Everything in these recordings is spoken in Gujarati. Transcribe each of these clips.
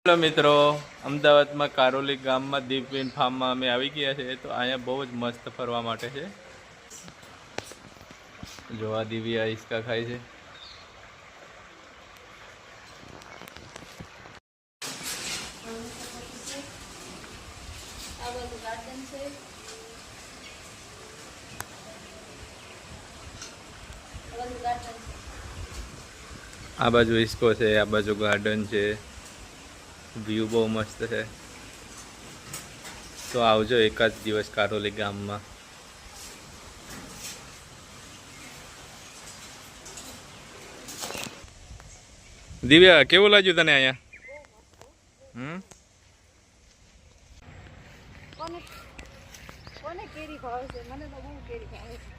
હેલો મિત્રો, અમદાવાદમાં કારોલી ગામમાં દીપવીન ફાર્મમાં અમે આવી ગયા છે. તો અહીંયા બહુ જ મસ્ત ફરવા માટે છે. જો આ દિવ્યા હિંચકા ખાય છે. આ બાજુ હિંચકો છે, આ બાજુ ગાર્ડન છે. વ્યૂ બહુ મસ્ત છે. તો આવજો એકાદ દિવસ કારોલી ગામમાં. દિવ્યા, કેવું લાગ્યું તને અહીંયા? કોને કેરી ભાવે છે? મને તો બહુ કેરી ભાવે છે.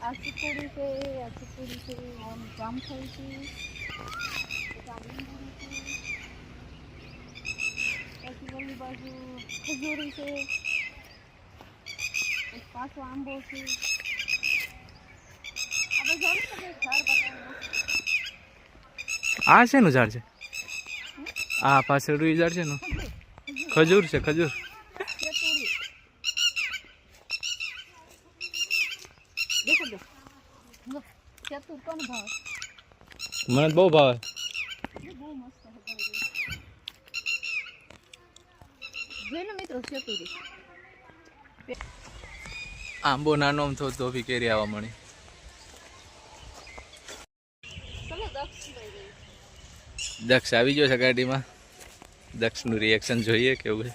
આ ચીકુડી છે, જામફળ છે, પછી ઓલી બાજુ ખજૂરી છે, પાછો આંબો છે. આ શેનું ઝાડ છે? આ પાછળ ઝાડ છે ને? ખજૂર છે, ખજૂર. મને બહુ ભાવે. આંબો નાનો તો બી કેરી આવવા મળી. દક્ષ આવી ગયો છે ગાડીમાં. દક્ષનું રિએક્શન જોઈએ કેવું છે.